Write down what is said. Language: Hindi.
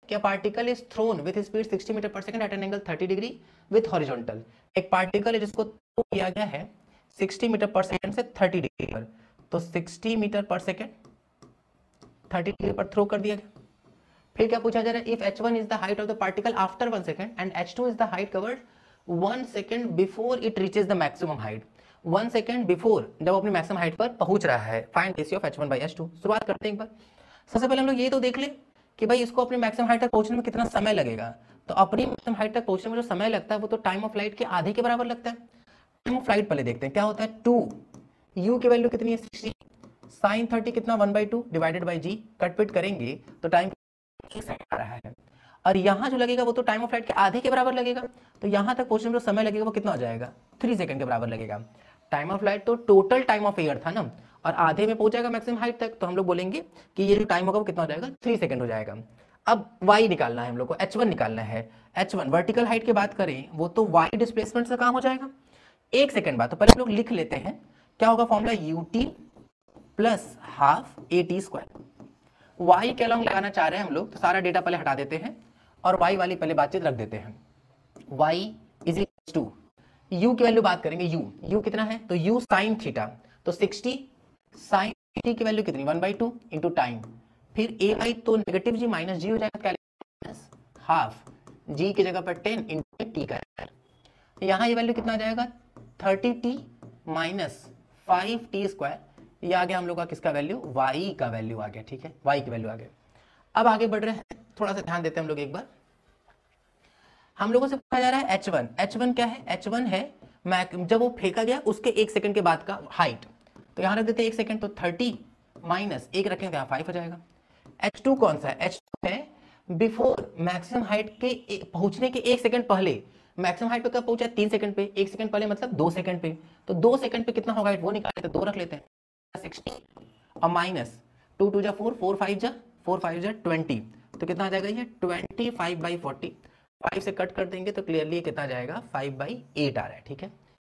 कि a particle is thrown with speed 60 metre पर second at an angle 30 degree with horizontal। एक पार्टिकल है जिसको थ्रो किया गया है 60 मीटर पर सेकंड से 30 डिग्री पर, तो 60 मीटर पर सेकंड 30 डिग्री पर थ्रो कर दिया गया। फिर क्या पूछा जा रहा है, if h1 is the height of the particle after 1 second and h2 is the height covered 1 second before it reaches the maximum height. 1 second before जब अपनी मैक्सिमम हाइट पर पहुंच रहा है, find ratio of h1 by h2। शुरुआत करते हैं एक बार। सबसे पहले हम लोग ये तो देख ले कि भाई इसको अपनी मैक्सिमम हाइट तक पहुंचने में कितना समय लगेगा। तो अपनी मैक्सिमम हाइट तक पहुंचने में जो समय लगता है वो तो टाइम ऑफ लाइट के आधे के बराबर लगता है। टाइम ऑफ लाइट पहले देखते हैं क्या होता है। 2 u की वैल्यू कितनी है 60, साइन 30 कितना 1/2 डिवाइडेड बाई जी, कटपिट करेंगे तो टाइम आ रहा है, और यहाँ जो लगेगा वो तो टाइम ऑफ लाइट के आधे के बराबर लगेगा। तो यहाँ तक पहुंचने में जो समय लगेगा वो कितना हो जाएगा 3 सेकंड के बराबर लगेगा। टाइम ऑफ लाइट तो टोटल टाइम ऑफ एयर था ना, और आधे में पहुंचेगा मैक्सिमम हाइट तक, तो हम लोग बोलेंगे कि ये जो टाइम होगा वो कितना हो जाएगा 3 सेकंड हो जाएगा। अब y निकालना है हम लोग को, h1 निकालना है। h1 वर्टिकल हाइट की बात करें वो तो y डिस्प्लेसमेंट से काम हो जाएगा। 1 सेकंड बाद तो पहले हम लोग लिख लेते हैं क्या होगा formula ut plus half at²। y के अलॉन्ग लगाना चाह रहे हैं हम लोग, तो सारा डेटा पहले हटा देते हैं और y वाली पहले बातचीत रख देते हैं। y is equal to u की वैल्यू बात करेंगे, u कितना है तो u साइन थीटा, तो 60 साइन थीटा की वैल्यू कितनी 1/2 इंटू टाइम, फिर ए आई तो नेगेटिव जी माइनस जी हो जाएगा, हाफ जी की जगह पर 10 इंटू टी का। यहाँ ये वैल्यू कितना आ जाएगा 30t माइनस 5t², ये आ गया हम लोग का किसका वैल्यू y का वैल्यू आ गया। ठीक है, y की वैल्यू आ गया। अब आगे बढ़ रहे हैं, थोड़ा सा ध्यान देते हैं हम लोग एक बार। हम लोगों से पूछा जा रहा है h1 क्या है, h1 है जब वो फेंका गया उसके 1 सेकंड के बाद का हाइट, तो यहाँ रख देते हैं 1 सेकंड, तो 30 माइनस 1 रखेंगे यहाँ 5 हो जाएगा। h2 कौन सा है, h2 है बिफोर मैक्सिमम हाइट के पहुंचने के 1 सेकंड पहले। मैक्सिमम हाइट पे कब पहुंचा 3 सेकंड पे, 1 सेकंड पहले मतलब 2 सेकंड पे, तो 2 सेकंड पे कितना होगा वो निकाले, तो 2 रख लेते हैं 60 और माइनस 2 2 जा 4 4 5 जा 20, तो कितना आ जाएगा ये 25/40। 5 से कट कर देंगे तो क्लियरली कितना आ जाएगा 5/8 आ रहा है। ठीक है,